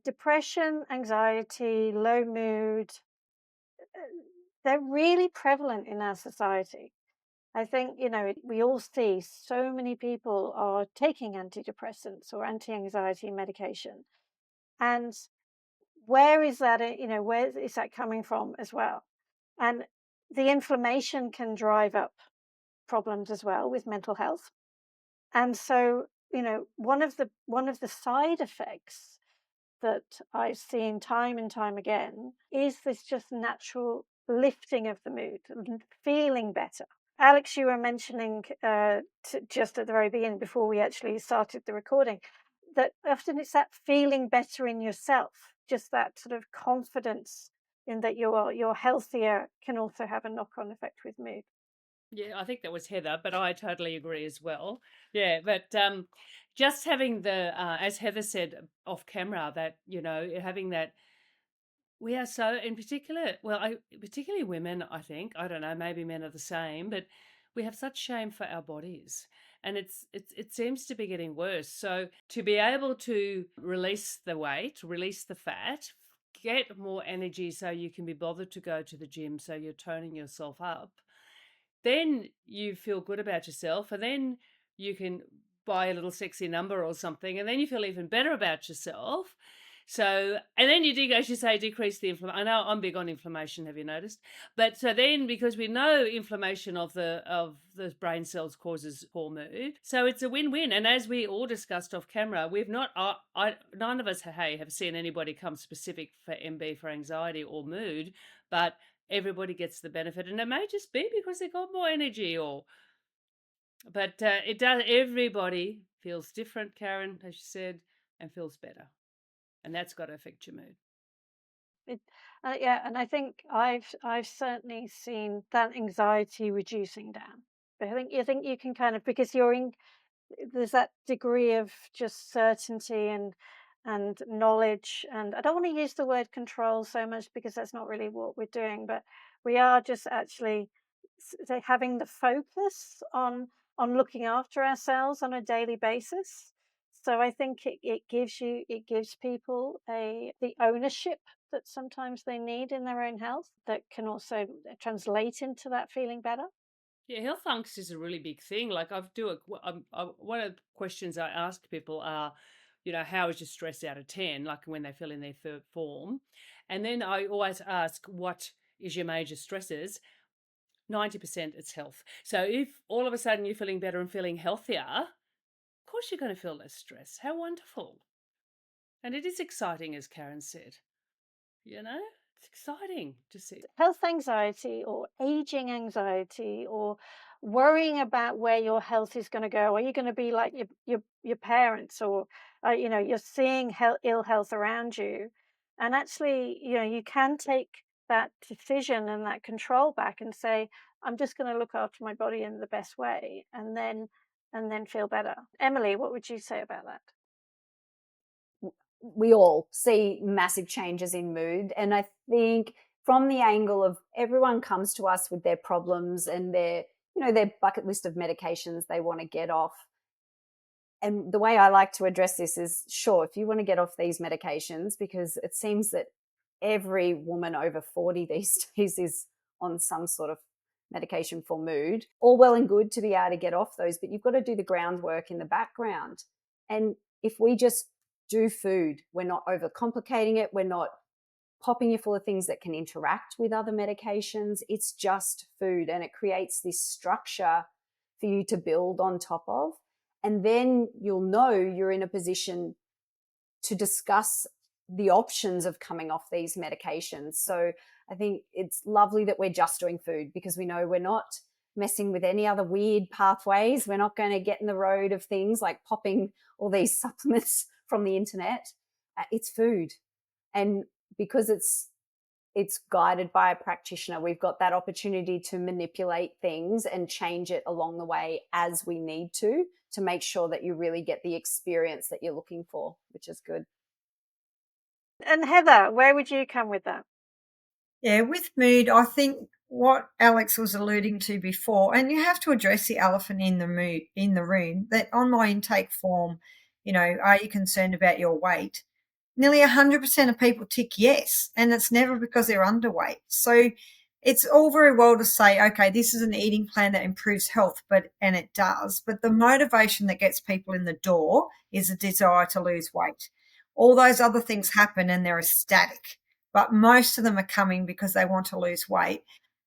depression, anxiety, low mood, they're really prevalent in our society. I think, we all see so many people are taking antidepressants or anti-anxiety medication. And where is that, where is that coming from as well? And the inflammation can drive up problems as well with mental health. And so, one of the side effects that I've seen time and time again is this just natural lifting of the mood, feeling better. Alex, you were mentioning just at the very beginning, before we actually started the recording, that often it's that feeling better in yourself, just that sort of confidence in that you're healthier can also have a knock-on effect with mood. Yeah, I think that was Heather, but I totally agree as well. Yeah, but just having the, as Heather said off camera, that, having that, we are so, in particular, well, particularly women, I think, I don't know, maybe men are the same, but we have such shame for our bodies. And it seems to be getting worse. So to be able to release the weight, release the fat, get more energy so you can be bothered to go to the gym, so you're toning yourself up, then you feel good about yourself, and then you can buy a little sexy number or something, and then you feel even better about yourself. So, and then you as you say, decrease the inflammation. I know I'm big on inflammation. Have you noticed? But so then, because we know inflammation of the brain cells causes poor mood, so it's a win-win. And as we all discussed off camera, we've not, none of us, have seen anybody come specific for MB for anxiety or mood, but everybody gets the benefit, and it may just be because they got more energy, but it does. Everybody feels different, Karen, as you said, and feels better, and that's got to affect your mood. Yeah, and I think I've certainly seen that anxiety reducing down. But I think you can kind of, because there's that degree of just certainty and knowledge, and I don't want to use the word control so much because that's not really what we're doing, but we are just actually having the focus on looking after ourselves on a daily basis. So I think it gives people the ownership that sometimes they need in their own health, that can also translate into that feeling better. Yeah, health angst is a really big thing. Like one of the questions I ask people are, how is your stress out of 10? Like when they fill in their third form. And then I always ask, what is your major stresses? 90% it's health. So if all of a sudden you're feeling better and feeling healthier, of course you're going to feel less stress. How wonderful. And it is exciting, as Karen said. It's exciting to see. Health anxiety or aging anxiety or worrying about where your health is going to go. Are you going to be like your parents, or you're seeing ill health around you, and actually you can take that decision and that control back and say, I'm just going to look after my body in the best way, and then feel better. Emily, what would you say about that? We all see massive changes in mood. And I think from the angle of everyone comes to us with their problems and their bucket list of medications they want to get off. And the way I like to address this is, sure, if you want to get off these medications, because it seems that every woman over 40 these days is on some sort of medication for mood, all well and good to be able to get off those, but you've got to do the groundwork in the background. And if we just do food, we're not overcomplicating it, we're not popping you full of things that can interact with other medications, it's just food, and it creates this structure for you to build on top of. And then you'll know you're in a position to discuss the options of coming off these medications. So I think it's lovely that we're just doing food, because we know we're not messing with any other weird pathways. We're not going to get in the road of things like popping all these supplements from the internet. It's food. And because it's guided by a practitioner, we've got that opportunity to manipulate things and change it along the way as we need to make sure that you really get the experience that you're looking for, which is good. And Heather, where would you come with that? Yeah, with mood, I think what Alex was alluding to before, and you have to address the elephant in the room, that on my intake form, are you concerned about your weight? nearly 100% of people tick yes, and it's never because they're underweight. So it's all very well to say, okay, this is an eating plan that improves health, and it does. But the motivation that gets people in the door is a desire to lose weight. All those other things happen and they're static, but most of them are coming because they want to lose weight.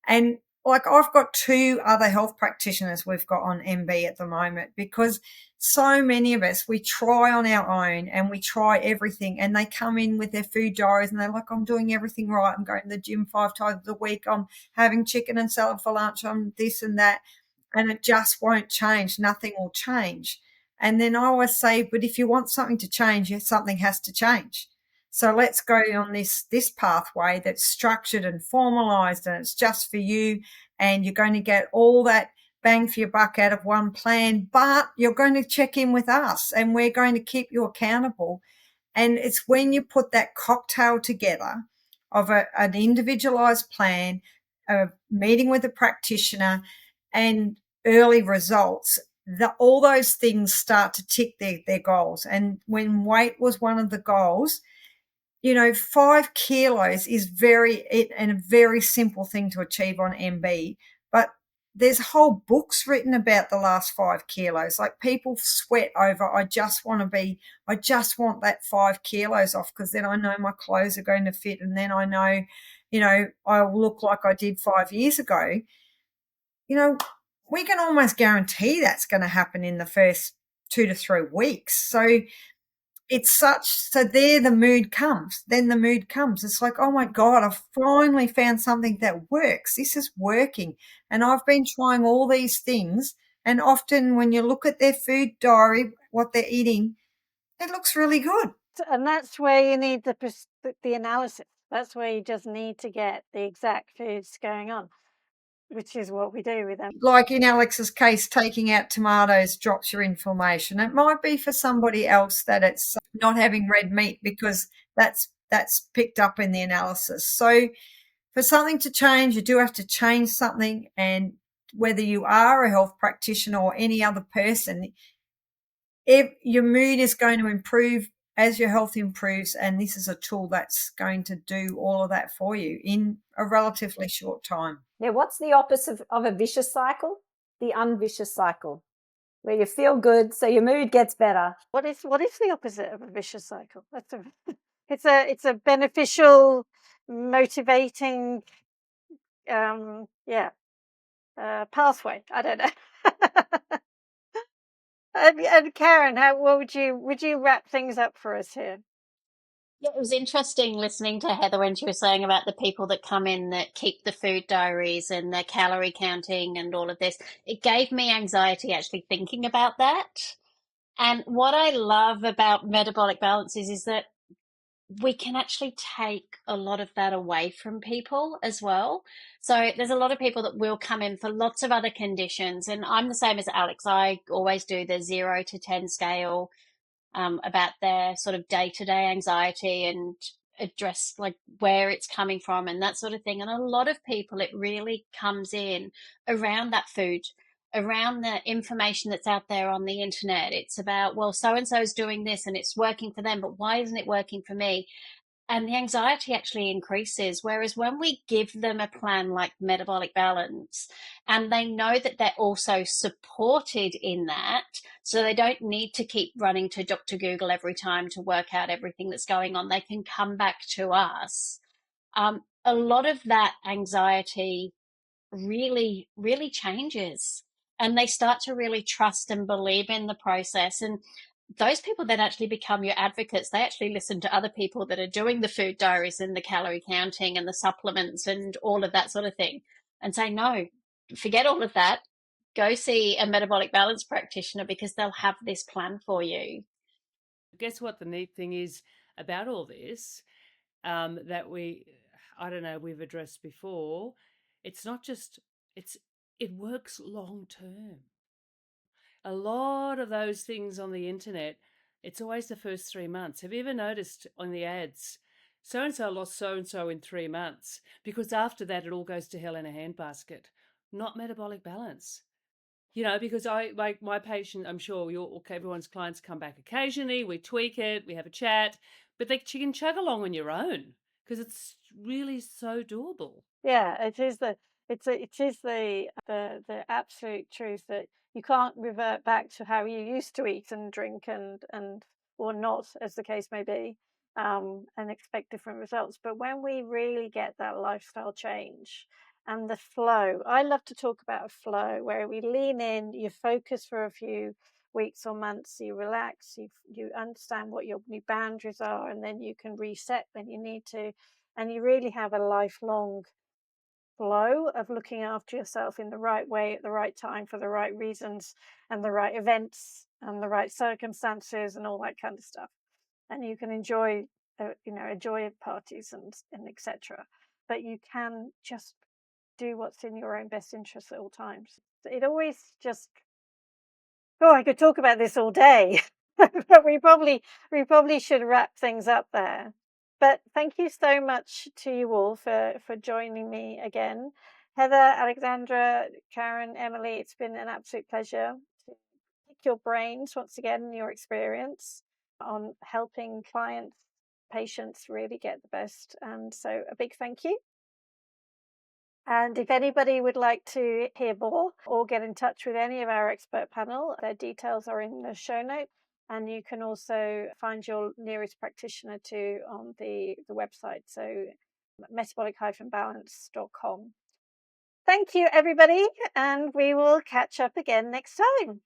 And like I've got 2 other health practitioners we've got on MB at the moment, because so many of us, we try on our own and we try everything, and they come in with their food diaries and they're like, I'm doing everything right. I'm going to the gym 5 times a week. I'm having chicken and salad for lunch. I'm this and that. And it just won't change. Nothing will change. And then I always say, but if you want something to change, something has to change. So let's go on this pathway that's structured and formalized, and it's just for you, and you're going to get all that bang for your buck out of one plan, but you're going to check in with us and we're going to keep you accountable. And it's when you put that cocktail together of an individualized plan, a meeting with a practitioner, and early results, that all those things start to tick their goals. And when weight was one of the goals, 5 kilos is a very simple thing to achieve on MB, but there's whole books written about the last 5 kilos. Like, people sweat over, I just want that 5 kilos off, because then I know my clothes are going to fit, and then I know, I'll look like I did 5 years ago. We can almost guarantee that's going to happen in the first 2 to 3 weeks. So there the mood comes. Then the mood comes. It's like, oh my God, I've finally found something that works. This is working. And I've been trying all these things. And often when you look at their food diary, what they're eating, it looks really good. And that's where you need the analysis. That's where you just need to get the exact foods going on, which is what we do with them. Like in Alex's case, taking out tomatoes drops your inflammation. It might be for somebody else that it's not having red meat, because that's picked up in the analysis. So for something to change, you do have to change something. And whether you are a health practitioner or any other person, if your mood is going to improve as your health improves, and this is a tool that's going to do all of that for you in a relatively short time. Now, what's the opposite of a vicious cycle? The unvicious cycle, where you feel good, so your mood gets better. What is the opposite of a vicious cycle? It's a beneficial, motivating, pathway. I don't know. And Karen, what would you wrap things up for us here? Yeah, it was interesting listening to Heather when she was saying about the people that come in that keep the food diaries and their calorie counting and all of this. It gave me anxiety actually thinking about that. And what I love about metabolic balance is that we can actually take a lot of that away from people as well. So there's a lot of people that will come in for lots of other conditions. And I'm the same as Alex. I always do the 0 to 10 scale about their sort of day-to-day anxiety and address like where it's coming from and that sort of thing. And a lot of people, it really comes in around that food, around the information that's out there on the internet. It's about, well, so-and-so is doing this and it's working for them, but why isn't it working for me? And the anxiety actually increases. Whereas when we give them a plan like Metabolic Balance, and they know that they're also supported in that, so they don't need to keep running to Dr. Google every time to work out everything that's going on, they can come back to us. A lot of that anxiety really, really changes. And they start to really trust and believe in the process. And those people that actually become your advocates, they actually listen to other people that are doing the food diaries and the calorie counting and the supplements and all of that sort of thing, and say, no, forget all of that. Go see a metabolic balance practitioner, because they'll have this plan for you. Guess what the neat thing is about all this, that we've addressed before. It's not just, it works long term. A lot of those things on the internet, it's always the first 3 months. Have you ever noticed on the ads, so-and-so lost so-and-so in 3 months? Because after that, it all goes to hell in a handbasket. Not metabolic balance. because I like my patient, I'm sure everyone's clients come back occasionally, we tweak it, we have a chat, but you can chug along on your own because it's really so doable. Yeah, it is the absolute truth that you can't revert back to how you used to eat and drink and or not, as the case may be, and expect different results. But when we really get that lifestyle change and the flow, I love to talk about a flow where we lean in, you focus for a few weeks or months, you relax, you understand what your new boundaries are, and then you can reset when you need to, and you really have a lifelong flow of looking after yourself in the right way at the right time for the right reasons and the right events and the right circumstances and all that kind of stuff. And you can enjoy parties and etc. But you can just do what's in your own best interest at all times. It always just I could talk about this all day, but we probably should wrap things up there. But thank you so much to you all for joining me again. Heather, Alexandra, Karen, Emily, it's been an absolute pleasure to pick your brains once again and your experience on helping clients, patients really get the best. And so a big thank you. And if anybody would like to hear more or get in touch with any of our expert panel, their details are in the show note. And you can also find your nearest practitioner too on the website. So metabolic-balance.com. Thank you, everybody. And we will catch up again next time.